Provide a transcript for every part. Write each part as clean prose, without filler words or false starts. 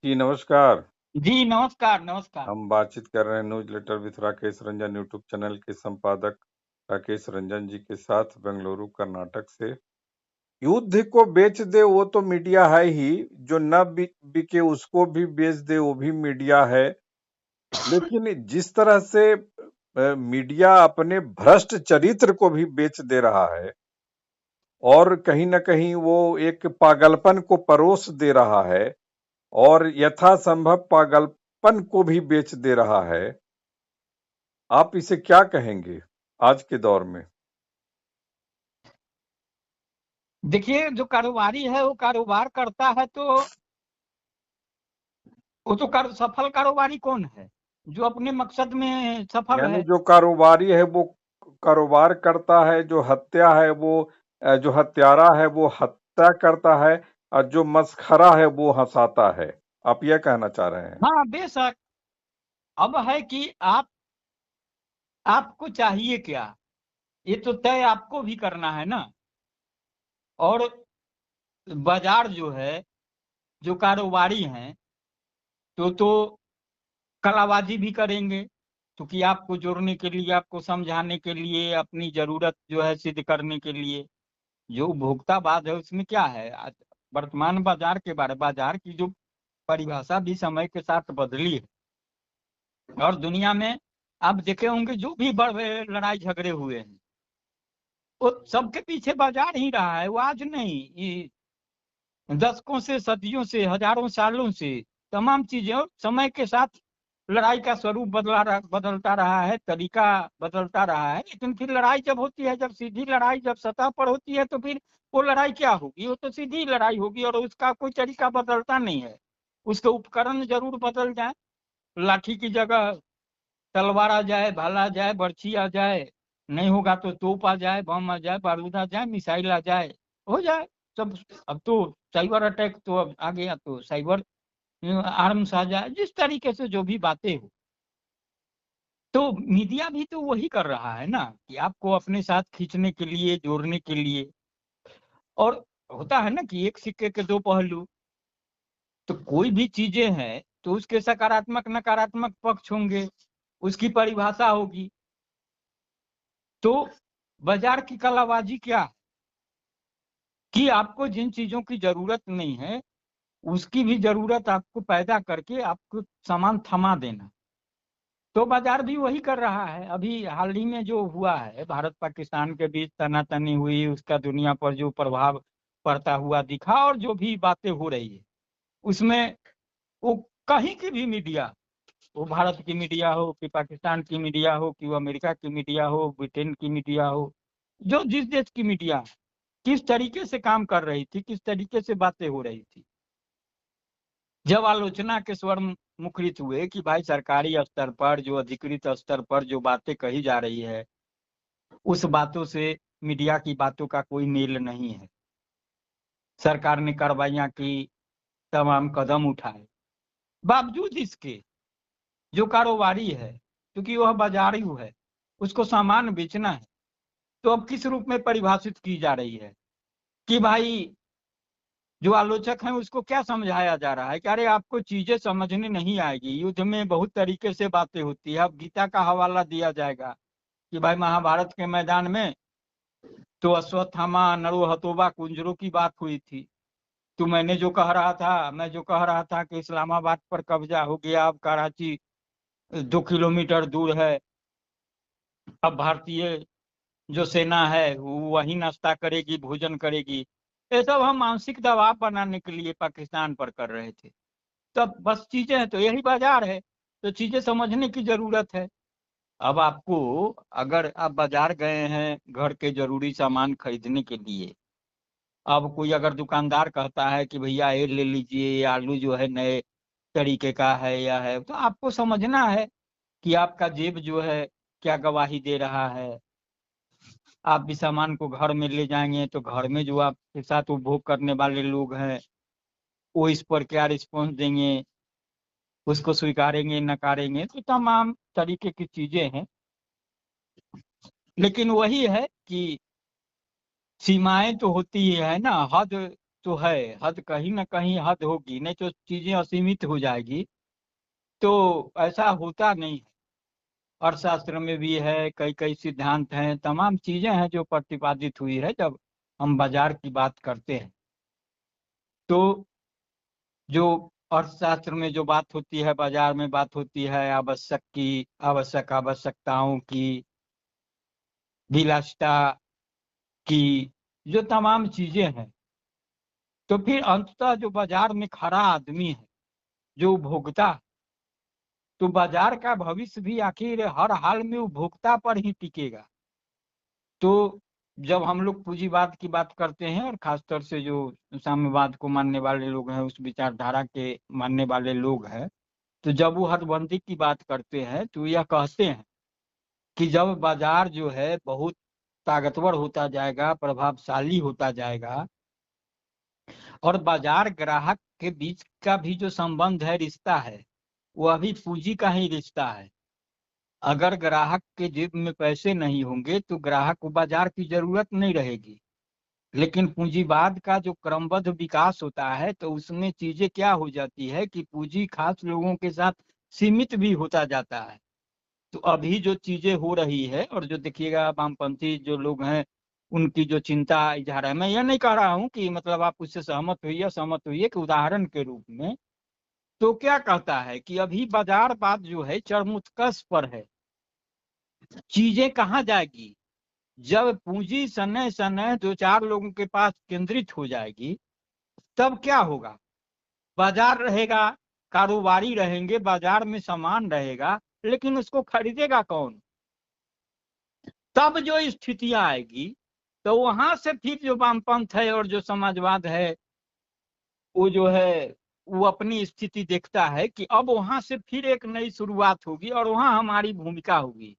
जी, नमस्कार। जी, नमस्कार, नमस्कार। हम बातचीत कर रहे हैं newsletter with Rakesh Ranjan YouTube channel के संपादक राकेश रंजन जी के साथ बेंगलुरु, कर्नाटक से। युद्ध को बेच दे वो तो मीडिया है ही, जो न बिके उसको भी बेच दे वो भी मीडिया है। लेकिन जिस तरह से मीडिया अपने भ्रष्ट चरित्र को भी बेच दे रहा है और कहीं न कहीं वो एक पागलपन को परोस दे रहा है और यथासंभव पागलपन को भी बेच दे रहा है। आप इसे क्या कहेंगे आज के दौर में? देखिए, जो कारोबारी है वो कारोबार करता है तो वो तो सफल कारोबारी कौन है? जो अपने मकसद में सफल यानी है। जो कारोबारी है वो कारोबार करता है, जो हत्या है वो जो हत्यारा है वो हत्या करता है और जो मसखरा है वो हंसाता है। आप यह कहना चाह रहे हैं? हाँ, बेशक। अब है कि आपको चाहिए क्या? ये तो तय आपको भी करना है ना। और बाजार जो है, जो कारोबारी हैं, तो कलाबाजी भी करेंगे, क्योंकि आपको जोड़ने के लिए, आपको समझाने के लिए, अपनी जरूरत जो है सिद्ध करने के लिए। जो उपभोक्तावाद है उसमें क्या है? आज वर्तमान बाजार की जो परिभाषा भी समय के साथ बदली है। और दुनिया में आप देखे होंगे जो भी बड़े लड़ाई झगड़े हुए हैं, वो सबके पीछे बाजार ही रहा है। वो आज नहीं, ये दशकों से, सदियों से, हजारों सालों से तमाम चीजें और समय के साथ लड़ाई का स्वरूप बदलता रहा है, तरीका बदलता रहा है। लेकिन फिर लड़ाई जब होती है, जब सीधी लड़ाई जब सतह पर होती है, तो फिर वो लड़ाई क्या होगी? वो तो सीधी लड़ाई होगी और उसका कोई तरीका बदलता नहीं है। उसके उपकरण जरूर बदल जाए। लाठी की जगह तलवार आ जाए, भाला आ जाए, बर्छी आ जाए, नहीं होगा तो तोप आ जाए, बम आ जाए, बारूद आ जाए, मिसाइल आ जाए, हो जाए सब। अब तो साइबर अटैक तो अब आ गया, तो साइबर आर्म्स आ जाए, जिस तरीके से जो भी बातें हो। तो मीडिया भी तो वही कर रहा है ना, कि आपको अपने साथ खींचने के लिए, जोड़ने के लिए। और होता है ना कि एक सिक्के के दो पहलू। तो कोई भी चीजें हैं तो उसके सकारात्मक नकारात्मक पक्ष होंगे, उसकी परिभाषा होगी। तो बाजार की कलाबाजी क्या है? कि आपको जिन चीजों की जरूरत नहीं है उसकी भी जरूरत आपको पैदा करके आपको सामान थमा देना। तो बाजार भी वही कर रहा है। अभी हाल ही में जो हुआ है, भारत पाकिस्तान के बीच तनातनी हुई, उसका दुनिया पर जो प्रभाव पड़ता हुआ दिखा, और जो भी बातें हो रही है उसमें वो कहीं की भी मीडिया, वो भारत की मीडिया हो कि पाकिस्तान की मीडिया हो कि वो अमेरिका की मीडिया हो, ब्रिटेन की मीडिया हो, जो जिस देश की मीडिया किस तरीके से काम कर रही थी, किस तरीके से बातें हो रही थी। जब आलोचना के स्वर मुखरित हुए कि भाई सरकारी स्तर पर, जो अधिकृत स्तर पर जो बातें कही जा रही है, उस बातों से मीडिया की बातों का कोई मेल नहीं है। सरकार ने कार्रवाइयां की, तमाम कदम उठाए, बावजूद इसके जो कारोबारी है, क्योंकि वह बाजारी है, उसको सामान बेचना है, तो अब किस रूप में परिभाषित की जा रही है कि भाई जो आलोचक हैं उसको क्या समझाया जा रहा है कि अरे आपको चीजें समझने नहीं आएगी, युद्ध में बहुत तरीके से बातें होती है। अब गीता का हवाला दिया जाएगा कि भाई महाभारत के मैदान में तो अश्वत्थामा नरोहतोबा कुंजरों की बात हुई थी। तो मैं जो कह रहा था कि इस्लामाबाद पर कब्जा हो गया, अब कराची 2 किलोमीटर दूर है, अब भारतीय जो सेना है वो वही नाश्ता करेगी, भोजन करेगी। ये सब हम मानसिक दबाव बनाने के लिए पाकिस्तान पर कर रहे थे। तब बस चीजें हैं तो यही बाजार है, तो चीजें समझने की जरूरत है। अब आपको, अगर आप बाजार गए हैं घर के जरूरी सामान खरीदने के लिए, अब कोई अगर दुकानदार कहता है कि भैया ये ले लीजिए, ये आलू जो है नए तरीके का है या है, तो आपको समझना है कि आपका जेब जो है क्या गवाही दे रहा है। आप भी सामान को घर में ले जाएंगे तो घर में जो आपके साथ उपभोग करने वाले लोग हैं वो इस पर क्या रिस्पॉन्स देंगे, उसको स्वीकारेंगे नकारेंगे, तो तमाम तरीके की चीजें हैं। लेकिन वही है कि सीमाएं तो होती ही है ना, हद तो है, हद कहीं ना कहीं हद होगी, नहीं तो चीजें असीमित हो जाएगी। तो ऐसा होता नहीं है। अर्थशास्त्र में भी है, कई कई सिद्धांत हैं, तमाम चीजें हैं जो प्रतिपादित हुई है जब हम बाजार की बात करते हैं। तो जो अर्थशास्त्र में जो बात होती है, बाजार में बात होती है आवश्यकताओं की, विलासिता की, जो तमाम चीजें हैं। तो फिर अंततः जो बाजार में खड़ा आदमी है, जो उपभोक्ता, तो बाजार का भविष्य भी आखिर हर हाल में उपभोक्ता पर ही टिकेगा। तो जब हम लोग पूंजीवाद की बात करते हैं, और खासतौर से जो साम्यवाद को मानने वाले लोग हैं, उस विचारधारा के मानने वाले लोग हैं, तो जब वो हदबंदी की बात करते हैं तो यह कहते हैं कि जब बाजार जो है बहुत ताकतवर होता जाएगा, प्रभावशाली होता जाएगा, और बाजार ग्राहक के बीच का भी जो संबंध है, रिश्ता है, वो अभी पूंजी का ही रिश्ता है। अगर ग्राहक के जेब में पैसे नहीं होंगे तो ग्राहक को बाजार की जरूरत नहीं रहेगी। लेकिन पूंजीवाद का जो क्रमबद्ध विकास होता है, तो उसमें चीजें क्या हो जाती है कि पूंजी खास लोगों के साथ सीमित भी होता जाता है। तो अभी जो चीजें हो रही है, और जो देखिएगा वामपंथी जो लोग हैं, उनकी जो चिंता इजहार है, मैं यह नहीं कह रहा हूं कि मतलब आप उससे सहमत हुई कि उदाहरण के रूप में, तो क्या कहता है कि अभी बाजारवाद जो है चरमोत्कर्ष पर है। चीजें कहाँ जाएगी? जब पूंजी सने सने दो चार लोगों के पास केंद्रित हो जाएगी, तब क्या होगा? बाजार रहेगा, कारोबारी रहेंगे, बाजार में सामान रहेगा, लेकिन उसको खरीदेगा कौन? तब जो स्थितियां आएगी, तो वहां से फिर जो वामपंथ है और जो समाजवाद है, वो जो है वो अपनी स्थिति देखता है कि अब वहां से फिर एक नई शुरुआत होगी और वहां हमारी भूमिका होगी।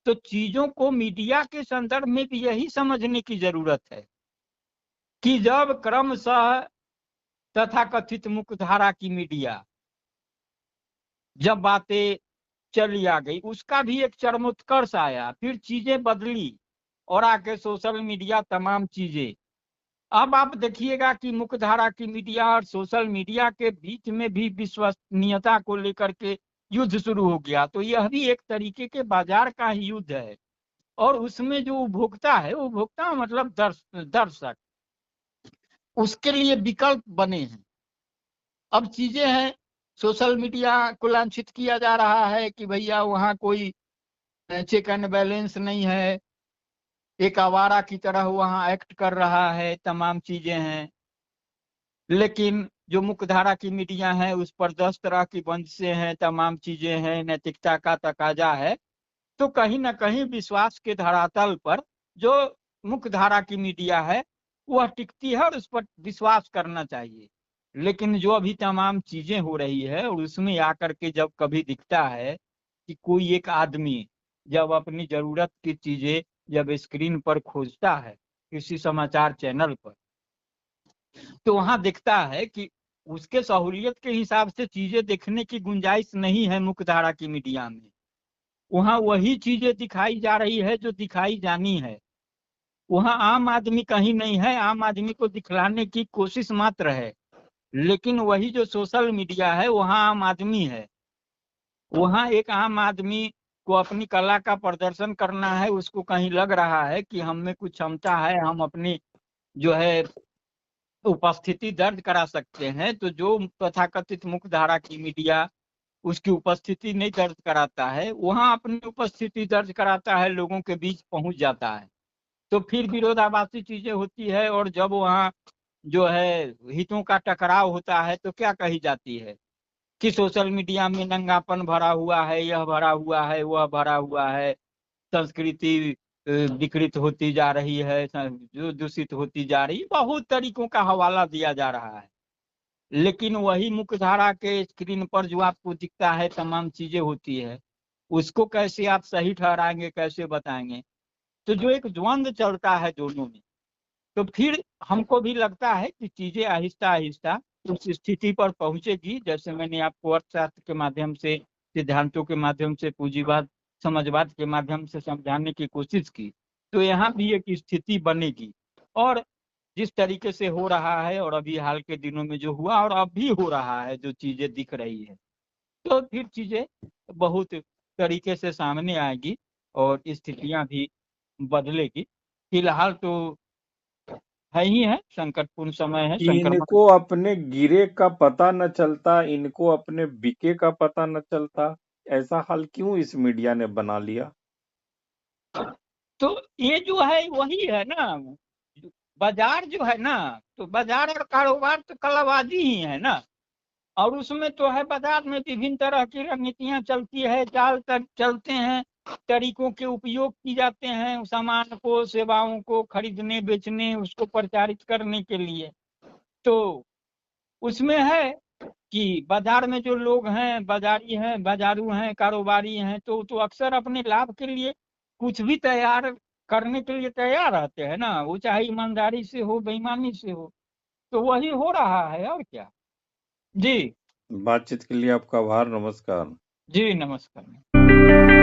तो चीजों को मीडिया के संदर्भ में भी यही समझने की जरूरत है कि जब क्रमशः तथाकथित मुख्यधारा की मीडिया जब बातें चली आ गई, उसका भी एक चरमोत्कर्ष आया, फिर चीजें बदली और आके सोशल मीडिया, तमाम चीजें। अब आप देखिएगा कि मुख्यधारा की मीडिया और सोशल मीडिया के बीच में भी विश्वसनीयता को लेकर के युद्ध शुरू हो गया। तो यह भी एक तरीके के बाजार का ही युद्ध है। और उसमें जो उपभोक्ता है, उपभोक्ता मतलब दर्शक, उसके लिए विकल्प बने हैं। अब चीजें हैं, सोशल मीडिया को लांछित किया जा रहा है कि भैया वहाँ कोई चेक एंड बैलेंस नहीं है, एक आवारा की तरह वहाँ एक्ट कर रहा है, तमाम चीजें हैं। लेकिन जो मुख्यधारा की मीडिया है, उस पर 10 तरह की बंदिशें हैं, तमाम चीजें हैं, नैतिकता का तकाजा है। तो कहीं ना कहीं विश्वास के धरातल पर जो मुख्यधारा की मीडिया है वह टिकती है और उस पर विश्वास करना चाहिए। लेकिन जो अभी तमाम चीजें हो रही है, और उसमें आकर के जब कभी दिखता है कि कोई एक आदमी जब अपनी जरूरत की चीजें जब स्क्रीन पर खोजता है किसी समाचार चैनल पर, तो वहां दिखता है कि उसके सहूलियत के हिसाब से चीजें देखने की गुंजाइश नहीं है मुख्यधारा की मीडिया में। वहां वही चीजें दिखाई जा रही है जो दिखाई जानी है। वहां आम आदमी कहीं नहीं है, आम आदमी को दिखलाने की कोशिश मात्र है। लेकिन वही जो सोशल मीडिया है, वहां आम आदमी है। वहां एक आम आदमी को अपनी कला का प्रदर्शन करना है, उसको कहीं लग रहा है कि हम में कुछ क्षमता है, हम अपनी जो है उपस्थिति दर्ज करा सकते हैं। तो जो तथाकथित मुख्यधारा की मीडिया उसकी उपस्थिति नहीं दर्ज कराता है, वहां अपनी उपस्थिति दर्ज कराता है, लोगों के बीच पहुंच जाता है। तो फिर विरोधाभासी चीजें होती है। और जब वहाँ जो है हितों का टकराव होता है, तो क्या कही जाती है कि सोशल मीडिया में नंगापन भरा हुआ है, यह भरा हुआ है, वह भरा हुआ है, संस्कृति विकृत होती जा रही है, जो दूषित होती जा रही, बहुत तरीकों का हवाला दिया जा रहा है। लेकिन वही मुख्यधारा के स्क्रीन पर जो आपको दिखता है, तमाम चीजें होती है, उसको कैसे आप सही ठहराएंगे, कैसे बताएंगे? तो जो एक द्वंद्व चलता है दोनों में, तो फिर हमको भी लगता है कि चीजें आहिस्ता आहिस्ता उस स्थिति पर पहुंचेगी, जैसे मैंने आपको अर्थशास्त्र के माध्यम से, सिद्धांतों के माध्यम से, पूंजीवाद समाजवाद के माध्यम से समझाने की कोशिश की। तो यहाँ भी एक स्थिति बनेगी। और जिस तरीके से हो रहा है और अभी हाल के दिनों में जो हुआ और अब भी हो रहा है, जो चीजें दिख रही है, तो फिर चीजें बहुत तरीके से सामने आएगी और स्थितियां भी बदलेगी। फिलहाल तो है ही है, संकटपूर्ण समय है, कि संक्रमण। इनको अपने गिरे का पता न चलता, इनको अपने बिके का पता न चलता, ऐसा हाल क्यों इस मीडिया ने बना लिया? तो ये जो है वही है ना, बाजार जो है ना, तो बाजार और कारोबार तो कलाबाजी ही है ना। और उसमें तो है, बाजार में विभिन्न तरह की रणनीतियां चलती है, जाल चलते हैं, तरीकों के उपयोग की जाते हैं सामान को, सेवाओं को खरीदने बेचने, उसको प्रचारित करने के लिए। तो उसमें है कि बाजार में जो लोग हैं, बाजारी हैं, बाजारू हैं, कारोबारी हैं, तो अक्सर अपने लाभ के लिए कुछ भी तैयार करने के लिए तैयार रहते हैं ना, वो चाहे ईमानदारी से हो, बेईमानी से हो। तो वही हो रहा है, और क्या। जी। बातचीत के लिए आपका आभार, नमस्कार। जी नमस्कार।